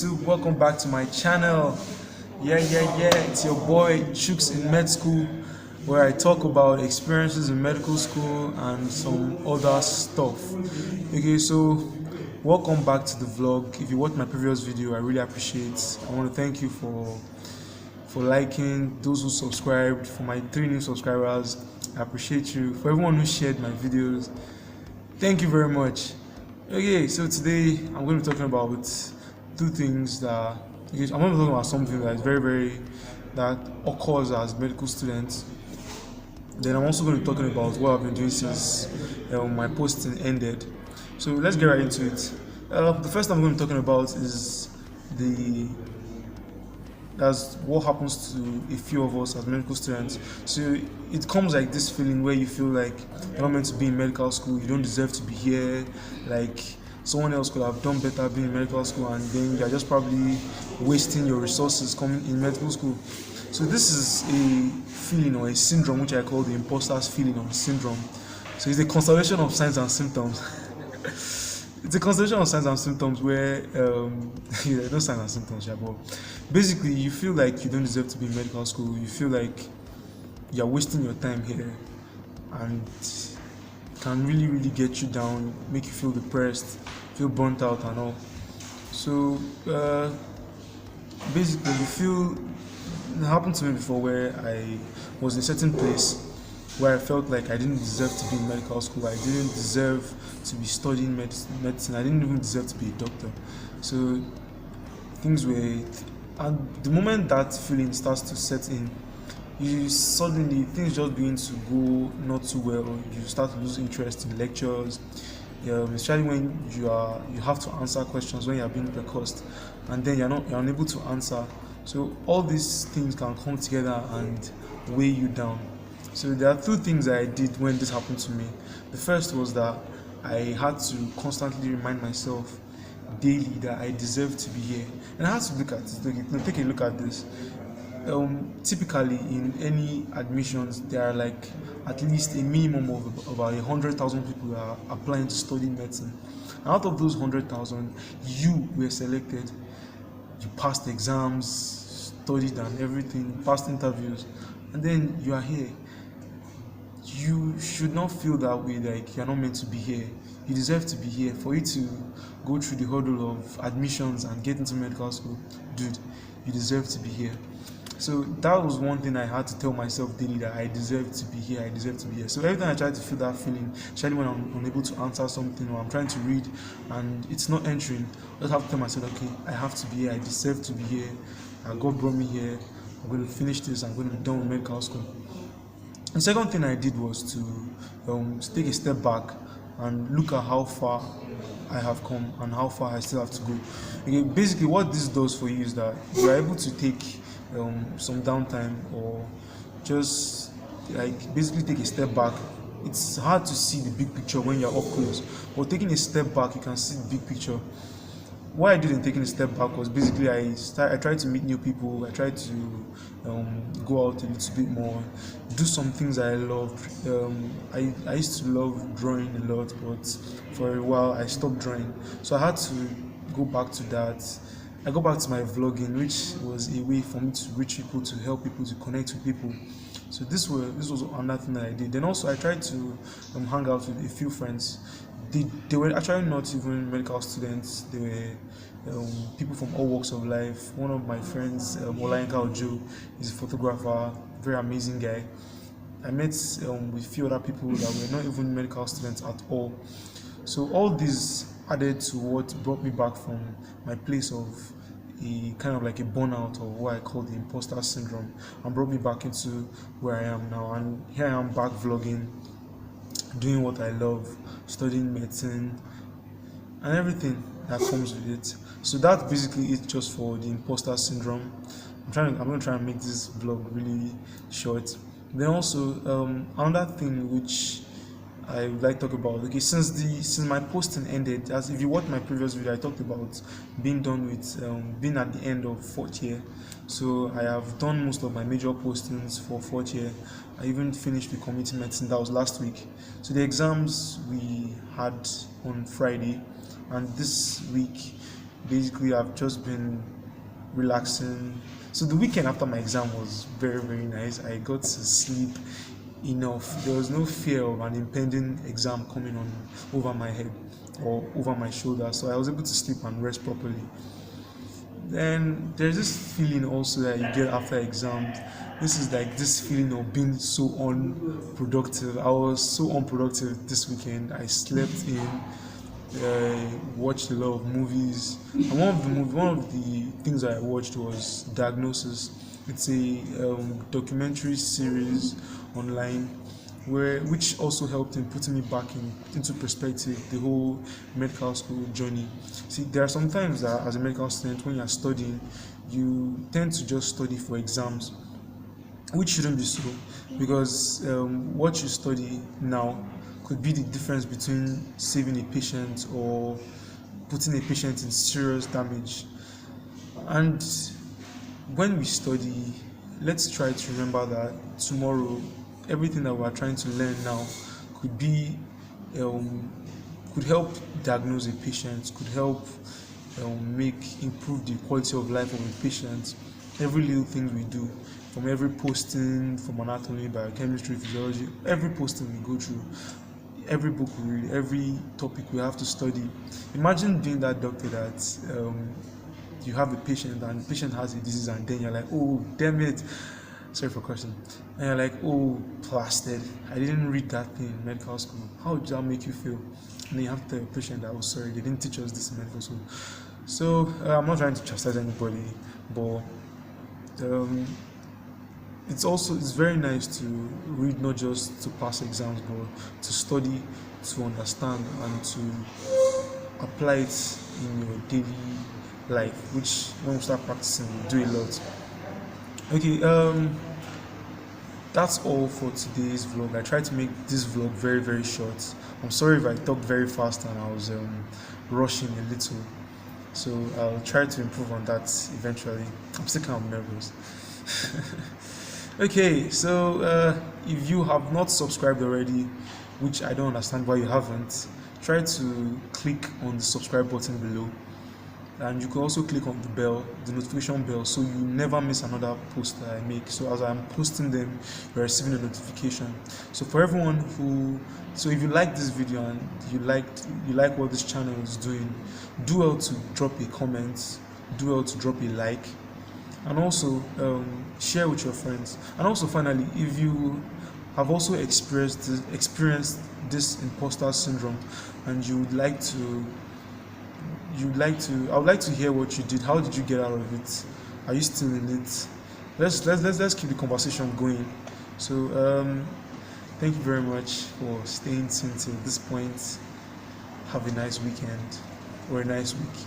YouTube, welcome back to my channel. Yeah, it's your boy Chooks in Medschool, where I talk about experiences in medical school and some other stuff. Okay, so welcome back to the vlog. If you watched my previous video, I really appreciate. I want to thank you for liking, those who subscribed, for my 3 new subscribers. I appreciate you. For everyone who shared my videos, thank you very much. Okay, so today I'm going to be talking about 2 things that I'm going to be talking about something that is very that occurs as medical students. Then I'm also going to be talking about what I've been doing since my posting ended. So let's get right into it. The first thing I'm going to be talking about is that's what happens to a few of us as medical students. So it comes like this feeling where you feel like you're not meant to be in medical school, you don't deserve to be here, like someone else could have done better being in medical school, and then you're just probably wasting your resources coming in medical school. So this is a feeling or a syndrome which I call the imposters feeling or syndrome. So it's a constellation of signs and symptoms. It's a constellation of signs and symptoms where no signs and symptoms, yeah, but basically you feel like you don't deserve to be in medical school. You feel like you're wasting your time here, and can really get you down, make you feel depressed, feel burnt out and all. So basically you feel, it happened to me before where I was in a certain place where I felt like I didn't deserve to be in medical school, I didn't deserve to be studying medicine, I didn't even deserve to be a doctor. So things were, and the moment that feeling starts to set in, you suddenly, things just begin to go not too well. You start to lose interest in lectures, especially when you have to answer questions when you are being percussed, and then you're unable to answer. So all these things can come together and weigh you down. So there are 2 things that I did when this happened to me. The first was that I had to constantly remind myself daily that I deserve to be here, and I had to look at it. Take a look at this. Typically in any admissions, there are like at least a minimum of about 100,000 people that are applying to study medicine. And out of those 100,000, you were selected. You passed exams, studied and everything, passed interviews, and then you are here. You should not feel that way, like you're not meant to be here. You deserve to be here. For you to go through the hurdle of admissions and get into medical school, dude, you deserve to be here. So that was one thing I had to tell myself daily, that I deserve to be here, I deserve to be here. So every time I try to feel that feeling, especially when I'm unable to answer something or I'm trying to read and it's not entering, I just have to tell myself, okay, I have to be here, I deserve to be here, God brought me here, I'm going to finish this, I'm going to be done with medical school. The second thing I did was to take a step back and look at how far I have come and how far I still have to go. Okay, basically what this does for you is that you are able to take some downtime, or just like basically take a step back. It's hard to see the big picture when you're up close, but taking a step back, you can see the big picture. What I did in taking a step back was basically I tried to meet new people. I tried to go out a little bit more, do some things I loved. I used to love drawing a lot, but for a while I stopped drawing. So I had to go back to that. I go back to my vlogging, which was a way for me to reach people, to help people, to connect with people. So this was another thing that I did. Then also I tried to hang out with a few friends. They were actually not even medical students. They were people from all walks of life. One of my friends, Olainka Ojo, is a photographer, very amazing guy. I met with a few other people that were not even medical students at all. So all these added to what brought me back from my place of a kind of like a burnout, or what I call the imposter syndrome, and brought me back into where I am now. And here I am back vlogging, doing what I love, studying medicine and everything that comes with it. So that basically is just for the imposter syndrome. I'm going to try and make this vlog really short. Then also another thing which I would like to talk about, okay, since my posting ended, as if you watched my previous video, I talked about being done with being at the end of 4th year. So I have done most of my major postings for 4th year. I even finished with community medicine. That was last week. So the exams we had on Friday, and this week Basically, I've just been relaxing. So the weekend after my exam was very, very nice. I got to sleep enough. There was no fear of an impending exam coming on over my head or over my shoulder. So I was able to sleep and rest properly. Then there's this feeling also that you get after exams. This is like this feeling of being so unproductive. I was so unproductive this weekend. I slept in, watched a lot of movies, and one of the things that I watched was Diagnosis. It's a documentary series online which also helped in putting me back into perspective the whole medical school journey. See, there are some times that as a medical student, when you're studying, you tend to just study for exams, which shouldn't be so, because what you study now could be the difference between saving a patient or putting a patient in serious damage. And when we study, let's try to remember that tomorrow, everything that we are trying to learn now could be um, could help diagnose a patient, could help improve the quality of life of a patient. Every little thing we do, from every posting, from anatomy, biochemistry, physiology, every posting we go through, every book we read, every topic we have to study. Imagine being that doctor that you have a patient and the patient has a disease, and then you're like, oh damn it, sorry for cursing, and you're like, oh blasted, I didn't read that thing in medical school. How would that make you feel? And then you have to tell your patient that, oh sorry, they didn't teach us this in medical school. So I'm not trying to chastise anybody, but it's very nice to read, not just to pass exams, but to study, to understand, and to apply it in your daily life, which when we start practicing we do a lot. Okay, that's all for today's vlog. I tried to make this vlog very, very short. I'm sorry if I talked very fast and I was rushing a little, so I'll try to improve on that eventually. I'm still kind of nervous. Okay, so if you have not subscribed already, which I don't understand why you haven't, try to click on the subscribe button below, and you can also click on the bell, the notification bell, so you never miss another post that I make. So as I'm posting them, you're receiving a notification. So for everyone if you like this video and you like what this channel is doing, do well to drop a comment, do well to drop a like, and also share with your friends. And also finally, if you have also experienced this imposter syndrome and I would like to hear what you did. How did you get out of it? Are you still in it? Let's keep the conversation going. So thank you very much for staying tuned till this point. Have a nice weekend or a nice week.